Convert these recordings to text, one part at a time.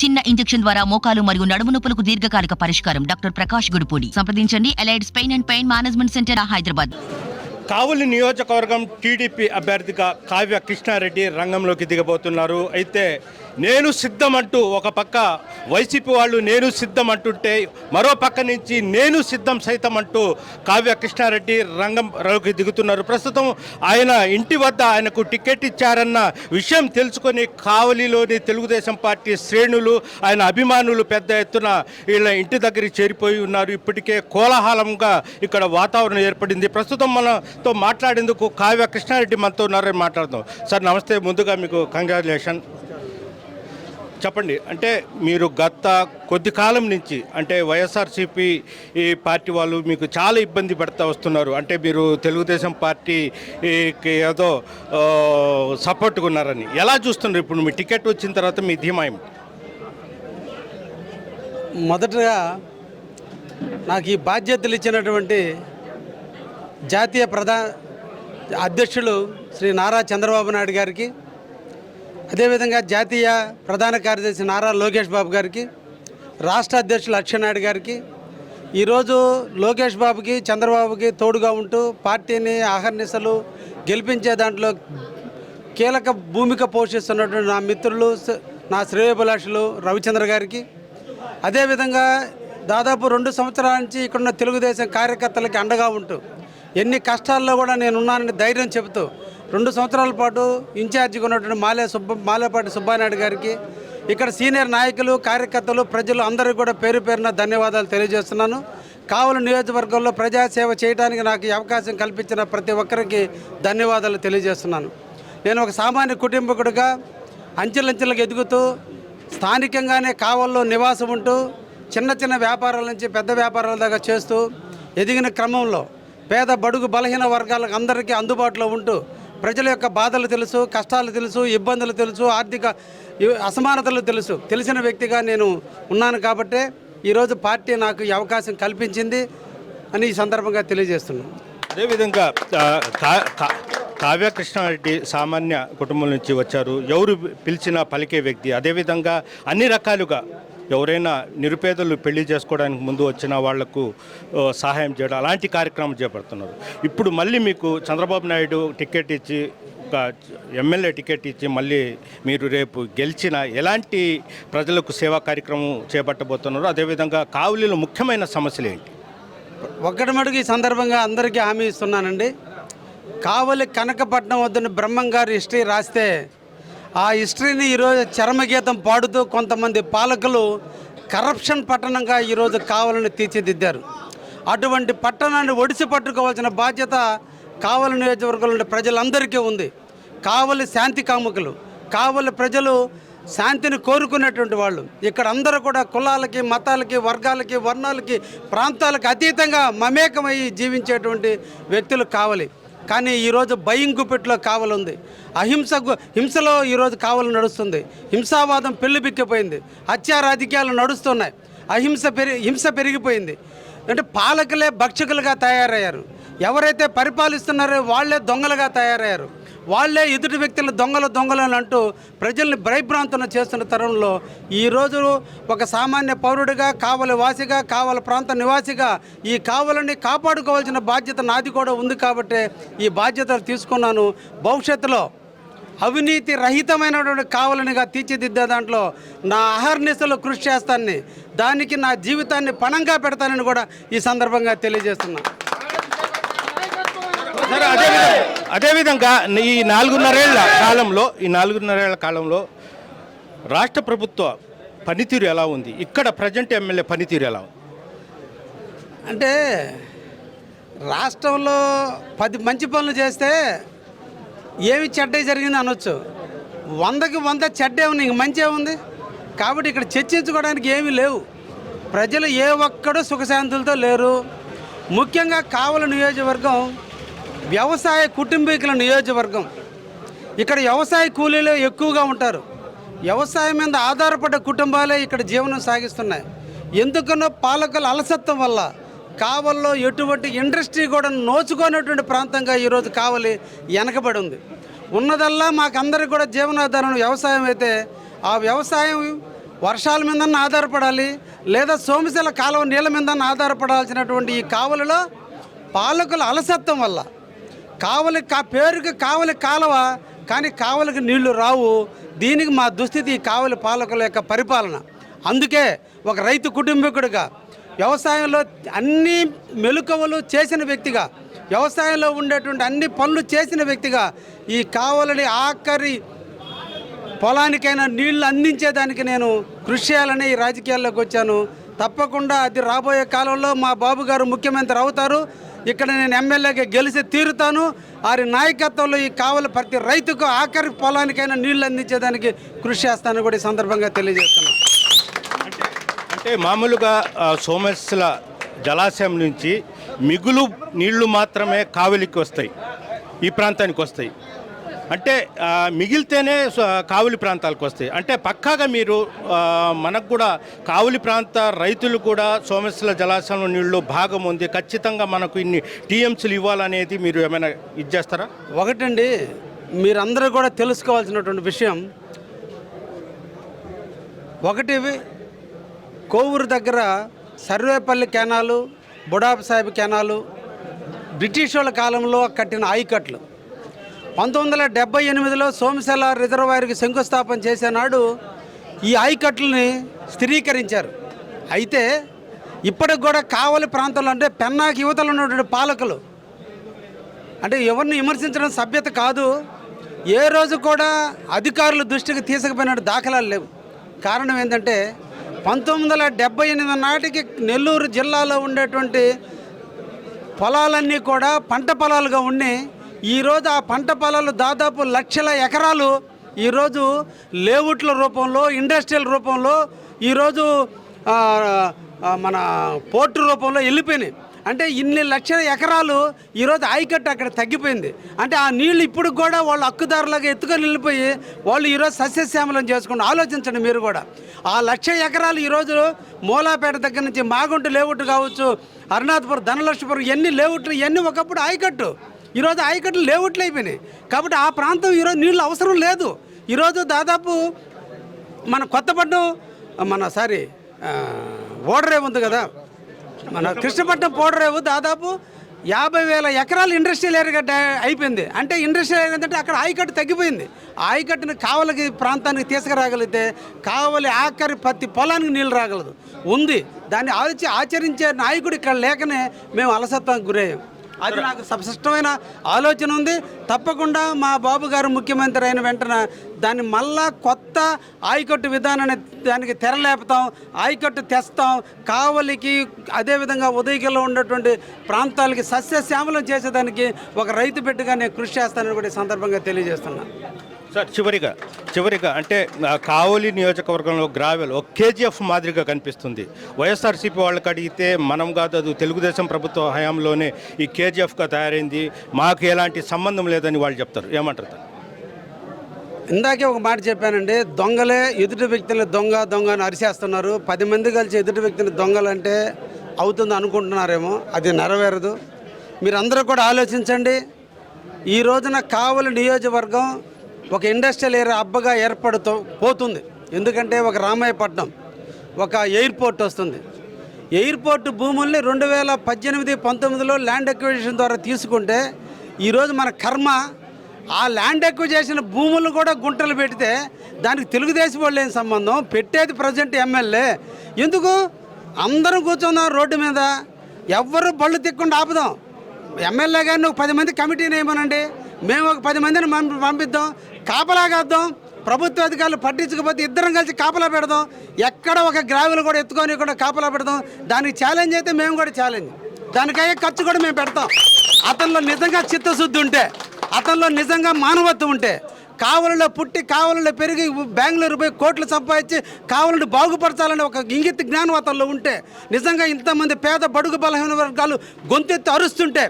చిన్న ఇంజెక్షన్ ద్వారా మోకాలు మరియు నడుము నొప్పులకు దీర్ఘకాలిక పరిష్కారం. డాక్టర్ ప్రకాష్ గుడిపూడి. సంప్రదించండి. Allied's pain and pain management centre, Hyderabad. Kavali నియోజకవర్గం టీడీపీ అభ్యర్థిగా కావ్య కృష్ణారెడ్డి రంగంలోకి దిగబోతున్నారు. అయితే నేను సిద్ధం అంటూ ఒక పక్క వైసీపీ వాళ్ళు నేను సిద్ధం అంటుంటే మరో పక్క నుంచి నేను సిద్ధం సైతం అంటూ కావ్య కృష్ణారెడ్డి రంగంలోకి దిగుతున్నారు. ప్రస్తుతం ఆయన ఇంటి వద్ద ఆయనకు టికెట్ ఇచ్చారన్న విషయం తెలుసుకొని కావలిలోని తెలుగుదేశం పార్టీ శ్రేణులు ఆయన అభిమానులు పెద్ద ఎత్తున వీళ్ళ ఇంటి దగ్గరికి చేరిపోయి ఉన్నారు. ఇప్పటికే కోలాహలంగా ఇక్కడ వాతావరణం ఏర్పడింది. ప్రస్తుతం మనతో మాట్లాడేందుకు కావ్య కృష్ణారెడ్డి మనతో ఉన్నారని మాట్లాడదాం. సార్ నమస్తే. ముందుగా మీకు కంగ్రాచులేషన్. చెప్పండి, అంటే మీరు గత కొద్ది కాలం నుంచి అంటే వైఎస్ఆర్సీపీ ఈ పార్టీ వాళ్ళు మీకు చాలా ఇబ్బంది పడుతూ వస్తున్నారు. అంటే మీరు తెలుగుదేశం పార్టీకి ఏదో సపోర్ట్గా ఉన్నారని ఎలా చూస్తున్నారు? ఇప్పుడు మీ టికెట్ వచ్చిన తర్వాత మీ ధీమాయం? మొదటగా నాకు ఈ బాధ్యతలు ఇచ్చినటువంటి జాతీయ అధ్యక్షులు శ్రీ నారా చంద్రబాబు నాయుడు గారికి, అదేవిధంగా జాతీయ ప్రధాన కార్యదర్శి నారా లోకేష్ బాబు గారికి, రాష్ట్ర అధ్యక్షులు అచ్చెన్నాయుడు గారికి, ఈరోజు లోకేష్ బాబుకి చంద్రబాబుకి తోడుగా ఉంటూ పార్టీని అహర్నిశలు గెలిపించే దాంట్లో కీలక భూమిక పోషిస్తున్నటువంటి నా మిత్రులు, నా శ్రేయోభిలాషులు రవిచంద్ర గారికి, అదేవిధంగా దాదాపు 2 సంవత్సరాల నుంచి ఇక్కడున్న తెలుగుదేశం కార్యకర్తలకి అండగా ఉంటూ ఎన్ని కష్టాల్లో కూడా నేనున్నానని ధైర్యం చెబుతూ 2 సంవత్సరాల పాటు ఇన్ఛార్జిగా ఉన్నటువంటి మాలేపాటి సుబ్బానాయుడు గారికి, ఇక్కడ సీనియర్ నాయకులు, కార్యకర్తలు, ప్రజలు అందరికీ కూడా పేరు పేరున ధన్యవాదాలు తెలియజేస్తున్నాను. కావలి నియోజకవర్గంలో ప్రజాసేవ చేయడానికి నాకు ఈ అవకాశం కల్పించిన ప్రతి ఒక్కరికి ధన్యవాదాలు తెలియజేస్తున్నాను. నేను ఒక సామాన్య కుటుంబకుడిగా అంచెలంచెలకు ఎదుగుతూ స్థానికంగానే కావల్లో నివాసం ఉంటూ చిన్న చిన్న వ్యాపారాల నుంచి పెద్ద వ్యాపారాల దాకా చేస్తూ ఎదిగిన క్రమంలో పేద బడుగు బలహీన వర్గాలకు అందరికీ అందుబాటులో ఉంటూ ప్రజల యొక్క బాధలు తెలుసు, కష్టాలు తెలుసు, ఇబ్బందులు తెలుసు, ఆర్థిక అసమానతలు తెలిసిన వ్యక్తిగా నేను ఉన్నాను. కాబట్టే ఈరోజు పార్టీ నాకు ఈ అవకాశం కల్పించింది అని ఈ సందర్భంగా తెలియజేస్తున్నాను. అదేవిధంగా కావ్య కృష్ణారెడ్డి సామాన్య కుటుంబం నుంచి వచ్చారు. ఎవరు పిలిచినా పలికే వ్యక్తి. అదేవిధంగా అన్ని రకాలుగా ఎవరైనా నిరుపేదలు పెళ్లి చేసుకోవడానికి ముందు వచ్చిన వాళ్లకు సహాయం చేయడం అలాంటి కార్యక్రమం చేపడుతున్నారు. ఇప్పుడు మళ్ళీ మీకు చంద్రబాబు నాయుడు టికెట్ ఇచ్చి ఒక ఎమ్మెల్యే టికెట్ ఇచ్చి మళ్ళీ మీరు రేపు గెలిచిన ఎలాంటి ప్రజలకు సేవా కార్యక్రమం చేపట్టబోతున్నారు? అదేవిధంగా కావలిలో ముఖ్యమైన సమస్యలు ఏంటి? ఒక్కటి మటుకు ఈ సందర్భంగా అందరికీ హామీ ఇస్తున్నానండి. కావలి కనకపట్నం వద్దని బ్రహ్మంగారు హిస్టరీ రాస్తే ఆ హిస్టరీని ఈరోజు చరమగీతం పాడుతూ కొంతమంది పాలకులు కరప్షన్ పట్టణంగా ఈరోజు కావలిని తీర్చిదిద్దారు. అటువంటి పట్టణాన్ని ఒడిసి పట్టుకోవాల్సిన బాధ్యత కావలి నియోజకవర్గంలో ప్రజలందరికీ ఉంది. కావలి శాంతి కాముకులు, కావలి ప్రజలు శాంతిని కోరుకునేటువంటి వాళ్ళు. ఇక్కడ అందరూ కూడా కులాలకి, మతాలకి, వర్గాలకి, వర్ణాలకి, ప్రాంతాలకు అతీతంగా మమేకమై జీవించేటువంటి వ్యక్తులు కావలి. కానీ ఈరోజు భయం గుప్పెట్లో కావలి ఉంది. హింసలో ఈరోజు కావలి నడుస్తుంది. హింసావాదం పెళ్ళిబిక్కిపోయింది. హత్యా రాజకీయాలు నడుస్తున్నాయి. హింస పెరిగిపోయింది. అంటే పాలకులే భక్షకులుగా తయారయ్యారు. ఎవరైతే పరిపాలిస్తున్నారో వాళ్ళే దొంగలుగా తయారయ్యారు. వాళ్ళే ఎదుటి వ్యక్తులు దొంగలు అని అంటూ ప్రజల్ని భయభ్రాంతులను చేస్తున్న తరుణంలో ఈరోజు ఒక సామాన్య పౌరుడిగా, కావలి వాసిగా, కావలి ప్రాంత నివాసిగా ఈ కావలిని కాపాడుకోవాల్సిన బాధ్యత నాది కూడా ఉంది. కాబట్టి ఈ బాధ్యతలు తీసుకున్నాను. భవిష్యత్తులో అవినీతి రహితమైనటువంటి కావలినిగా తీర్చిదిద్దే దాంట్లో నా అహర్నిశలు కృషి చేస్తానని, దానికి నా జీవితాన్ని పణంగా పెడతానని కూడా ఈ సందర్భంగా తెలియజేస్తున్నాను. అదేవిధంగా ఈ 4.5 ఏళ్ల కాలంలో రాష్ట్ర ప్రభుత్వ పనితీరు ఎలా ఉంది? ఇక్కడ ప్రజెంట్ ఎమ్మెల్యే పనితీరు ఎలా ఉంది? అంటే రాష్ట్రంలో 10 మంచి పనులు చేస్తే ఏమి చెడ్డ జరిగింది అనొచ్చు. 100కి 100 చెడ్డే ఉంది, ఇంక మంచి ఏముంది? కాబట్టి ఇక్కడ చర్చించుకోవడానికి ఏమీ లేవు. ప్రజలు ఏ ఒక్కడూ సుఖశాంతులతో లేరు. ముఖ్యంగా కావలి నియోజకవర్గం వ్యవసాయ కుటుంబీకుల నియోజకవర్గం. ఇక్కడ వ్యవసాయ కూలీలు ఎక్కువగా ఉంటారు. వ్యవసాయం మీద ఆధారపడ్డ కుటుంబాలే ఇక్కడ జీవనం సాగిస్తున్నాయి. ఎందుకనో పాలకుల అలసత్వం వల్ల కావలిలో ఎటువంటి ఇండస్ట్రీ కూడా నోచుకోనటువంటి ప్రాంతంగా ఈరోజు కావలి వెనకబడి ఉంది. ఉన్నదల్లా మాకందరికి కూడా జీవనాధారం వ్యవసాయం అయితే ఆ వ్యవసాయం వర్షాల మీద ఆధారపడాలి, లేదా సోమశిల కాలువ నీళ్ళ మీద ఆధారపడాల్సినటువంటి ఈ కావలిలో పాలకుల అలసత్వం వల్ల పేరుకి కావలి కాలువ, కానీ కావలికి నీళ్లు రావు. దీనికి మా దుస్థితి ఈ కావలి పాలకుల యొక్క పరిపాలన. అందుకే ఒక రైతు కుటుంబీకుడిగా, వ్యవసాయంలో అన్ని మెలకువలు చేసిన వ్యక్తిగా, వ్యవసాయంలో ఉండేటువంటి అన్ని పనులు చేసిన వ్యక్తిగా ఈ కావలిని ఆఖరి పొలానికైనా నీళ్లు అందించేదానికి నేను కృషి చేయాలని ఈ రాజకీయాల్లోకి వచ్చాను. తప్పకుండా అది రాబోయే కాలంలో మా బాబు గారు ముఖ్యమంత్రి అవుతారు. ఇక్కడ నేను ఎమ్మెల్యేగా గెలిచి తీరుతాను. వారి నాయకత్వంలో ఈ కావలి ప్రతి రైతుకు ఆఖరి పొలానికైనా నీళ్లు అందించేదానికి కృషి చేస్తానని కూడా ఈ సందర్భంగా తెలియజేస్తున్నాను. అంటే మామూలుగా సోమశిల జలాశయం నుంచి మిగులు నీళ్లు మాత్రమే కావలికి వస్తాయి, ఈ ప్రాంతానికి వస్తాయి. అంటే మిగిలితేనే కావలి ప్రాంతాలకు వస్తాయి. అంటే పక్కాగా మీరు మనకు కూడా కావలి ప్రాంత రైతులు కూడా సోమశిల జలాశయంలో నీళ్ళు భాగం ఉంది, ఖచ్చితంగా మనకు ఇన్ని టీఎంసీలు ఇవ్వాలనేది మీరు ఏమైనా ఇచ్చేస్తారా? ఒకటండి, మీరందరూ కూడా తెలుసుకోవాల్సినటువంటి విషయం ఒకటి, కోవూరు దగ్గర సర్వేపల్లి కెనాలు, బుడాబ్ సాహిబ్ కెనాలు బ్రిటిష్ వాళ్ళ కాలంలో కట్టిన ఆయకట్లు. 1978లో సోమశిల రిజర్వాయర్కి శంకుస్థాపన చేసే నాడు ఈ ఆయకట్లని స్థిరీకరించారు. అయితే ఇప్పటికి కూడా కావలి ప్రాంతంలో, అంటే పెన్నాకి యువతలో ఉన్నటువంటి పాలకులు, అంటే ఎవరిని విమర్శించడం సభ్యత కాదు, ఏ రోజు కూడా అధికారుల దృష్టికి తీసుకుపోయినట్టు దాఖలాలు లేవు. కారణం ఏంటంటే 1978 నాటికి నెల్లూరు జిల్లాలో ఉండేటువంటి పొలాలన్నీ కూడా పంట పొలాలుగా ఉండి, ఈరోజు ఆ పంట పొలాలు దాదాపు లక్షల ఎకరాలు ఈరోజు లేఅవుట్ల రూపంలో, ఇండస్ట్రియల్ రూపంలో, ఈరోజు మన పోర్టు రూపంలో వెళ్ళిపోయినాయి. అంటే ఇన్ని లక్షల ఎకరాలు ఈరోజు ఆయకట్టు అక్కడ తగ్గిపోయింది. అంటే ఆ నీళ్లు ఇప్పుడు కూడా వాళ్ళు హక్కుదారులాగా ఎత్తుకొని వెళ్ళిపోయి వాళ్ళు ఈరోజు సస్యశ్యామలం చేసుకుని ఆలోచించండి మీరు కూడా. ఆ 1,00,000 ఎకరాలు ఈరోజు మూలాపేట దగ్గర నుంచి మాగుంట లేఅవుట్ కావచ్చు, అరుణాథపురం, ధనలక్ష్మీపురం, ఎన్ని లేఅవుట్లు, ఇవన్నీ ఒకప్పుడు ఆయకట్టు, ఈరోజు ఆయకట్లు లేఅవుట్లు అయిపోయినాయి. కాబట్టి ఆ ప్రాంతం ఈరోజు నీళ్ళు అవసరం లేదు. ఈరోజు దాదాపు మన కొత్తపట్నం, ఓడరేవు ఉంది కదా, మన కృష్ణపట్నం పోడరేవు దాదాపు 50,000 ఎకరాలు ఇండస్ట్రియల్ ఏరియా అయిపోయింది. అంటే ఇండస్ట్రియల్ ఏరియా అంటే అక్కడ ఆయకట్టు తగ్గిపోయింది. ఆ ఆయకట్టుని కావలికి ప్రాంతానికి తీసుకురాగలిగితే కావలి ఆఖరి ప్రతి పొలానికి నీళ్ళు రాగలదు ఉంది. దాన్ని ఆచరించే నాయకుడు ఇక్కడ లేకనే మేము అలసత్వానికి గురయ్యాం. అది నాకు స్పష్టమైన ఆలోచన ఉంది. తప్పకుండా మా బాబు గారు ముఖ్యమంత్రి అయిన వెంటనే దాన్ని మళ్ళా కొత్త ఆయకట్టు విధానాన్ని దానికి తెరలేపుతాం, ఆయకట్టు తెస్తాం. కావలికి అదేవిధంగా ఉదయగిరిలో ఉన్నటువంటి ప్రాంతాలకి సస్యశ్యామలం చేసేదానికి ఒక రైతు బిడ్డగా నేను కృషి చేస్తానని కూడా ఈ సందర్భంగా తెలియజేస్తున్నాను. సార్, చివరిగా అంటే కావలి నియోజకవర్గంలో గ్రావెల్ ఒక కేజీఎఫ్ మాదిరిగా కనిపిస్తుంది. వైఎస్ఆర్సీపీ వాళ్ళకి అడిగితే మనం కాదు, అది తెలుగుదేశం ప్రభుత్వ హయాంలోనే ఈ కేజీఎఫ్గా తయారైంది, మాకు ఎలాంటి సంబంధం లేదని వాళ్ళు చెప్తారు. ఏమంటారు? ఇందాకే ఒక మాట చెప్పానండి, దొంగలే ఎదుటి వ్యక్తులు దొంగ అని అరిచేస్తున్నారు. 10 మంది కలిసి ఎదుటి వ్యక్తిని దొంగలంటే అవుతుంది అనుకుంటున్నారేమో, అది నెరవేరదు. మీరందరూ కూడా ఆలోచించండి. ఈ రోజున కావలి నియోజకవర్గం ఒక ఇండస్ట్రియల్ ఏరియా అబ్బగా పోతుంది. ఎందుకంటే ఒక రామాయపట్నం, ఒక ఎయిర్పోర్ట్ వస్తుంది. ఎయిర్పోర్ట్ భూముల్ని 2018-19లో ల్యాండ్ అక్విజిషన్ ద్వారా తీసుకుంటే ఈరోజు మన కర్మ ఆ ల్యాండ్ అక్విజిషన్ భూములు కూడా గుంటలు పెడితే దానికి తెలుగుదేశం వాళ్ళు ఏం సంబంధం? పెట్టేది ప్రజెంట్ ఎమ్మెల్యే. ఎందుకు అందరం కూర్చున్నాం రోడ్డు మీద, ఎవ్వరు బళ్ళు తిక్కుండా ఆపుదాం. ఎమ్మెల్యే గారిని ఒక 10 మంది కమిటీని వేయమనండి, మేము ఒక 10 మందిని పంపిద్దాం, కాపలాగాద్దాం. ప్రభుత్వ అధికారులు పట్టించకపోతే ఇద్దరం కలిసి కాపలా పెడదాం. ఎక్కడ ఒక గ్రావెల్ కూడా ఎత్తుకొని కూడా కాపలా పెడదాం. దానికి ఛాలెంజ్ అయితే మేము కూడా ఛాలెంజ్, దానికయ్యే ఖర్చు కూడా మేము పెడతాం. అతనిలో నిజంగా చిత్తశుద్ధి ఉంటే, అతనిలో నిజంగా మానవత్వం ఉంటే, కావలిలో పుట్టి కావలిలో పెరిగి బెంగళూరు పోయి కోట్లు సంపాదించి కావలిని బాగుపరచాలని ఒక ఇంగిత జ్ఞానం అతనిలో ఉంటే, నిజంగా ఇంతమంది పేద బడుగు బలహీన వర్గాలు గొంతెత్తి అరుస్తుంటే,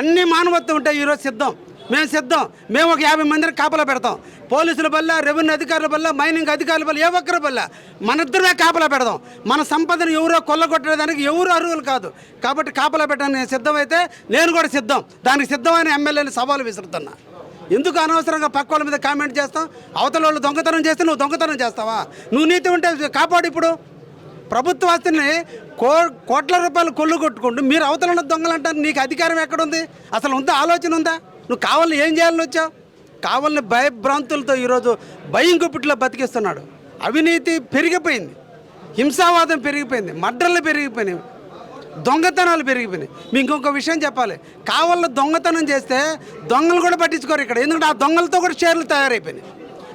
అన్ని మానవత్వం ఉంటే ఈరోజు మేము సిద్ధం. మేము ఒక 50 మందిని కాపలా పెడతాం. పోలీసుల వల్ల, రెవెన్యూ అధికారుల వల్ల, మైనింగ్ అధికారుల వల్ల, ఏ ఒక్కరి వల్ల మన కాపలా పెడదాం. మన సంపదను ఎవరో కొల్లగొట్టడానికి ఎవరు అర్హులు కాదు. కాబట్టి కాపలా పెట్టడానికి నేను సిద్ధమైతే నేను కూడా సిద్ధం. దానికి సిద్ధమైన ఎమ్మెల్యేని సవాలు విసురుతున్నా. ఎందుకు అనవసరంగా పక్క వాళ్ళ మీద కామెంట్ చేస్తావు? అవతల వాళ్ళు దొంగతనం చేస్తే నువ్వు దొంగతనం చేస్తావా? నువ్వు నీతి ఉంటే కాపాడు. ఇప్పుడు ప్రభుత్వ ఆస్తిని కోట్ల రూపాయలు కొల్లు కొట్టుకుంటూ మీరు అవతల ఉన్న దొంగలు అంటారు. నీకు అధికారం ఎక్కడుంది? అసలు ఉందా? ఆలోచన ఉందా? నువ్వు కావాలని ఏం చేయాలని వచ్చావు? కావాలని భయభ్రాంతులతో ఈరోజు భయం గుప్పిట్లో బతికిస్తున్నాడు. అవినీతి పెరిగిపోయింది, హింసావాదం పెరిగిపోయింది, మర్డర్లు పెరిగిపోయినాయి, దొంగతనాలు పెరిగిపోయినాయి. మీకు ఇంకొక విషయం చెప్పాలి, కావాలని దొంగతనం చేస్తే దొంగలు కూడా పట్టించుకోరు ఇక్కడ. ఎందుకంటే ఆ దొంగలతో కూడా షేర్లు తయారైపోయినాయి.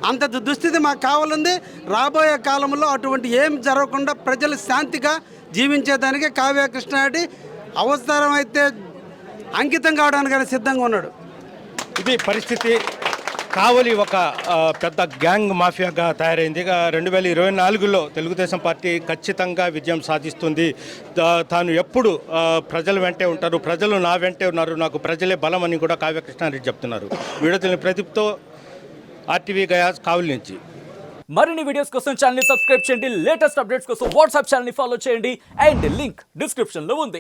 అంత దుస్థితి మాకు కావాలంది. రాబోయే కాలంలో అటువంటి ఏం జరగకుండా ప్రజలు శాంతిగా జీవించేదానికి కావ్య కృష్ణారెడ్డి అవసరమైతే అంకితం కావడానికి సిద్ధంగా ఉన్నాడు. ఇది పరిస్థితి. కావలి ఒక పెద్ద గ్యాంగ్ మాఫియాగా తయారైంది. 2024లో తెలుగుదేశం పార్టీ ఖచ్చితంగా విజయం సాధిస్తుంది. తాను ఎప్పుడు ప్రజల వెంటే ఉంటారు, ప్రజలు నా వెంటే ఉన్నారు, నాకు ప్రజలే బలం అని కూడా కావ్య కృష్ణారెడ్డి చెప్తున్నారు. వీడియో తెలియని ప్రదీప్తో RTV గయాస్, కావలి నుంచి. మరిన్ని వీడియోస్ కోసం ఛానల్ ని సబ్స్క్రైబ్ చేయండి. లేటెస్ట్ అప్డేట్స్ కోసం వాట్సాప్ ఛానల్ ని ఫాలో చేయండి. అండ్ లింక్ డిస్క్రిప్షన్ లో ఉంది.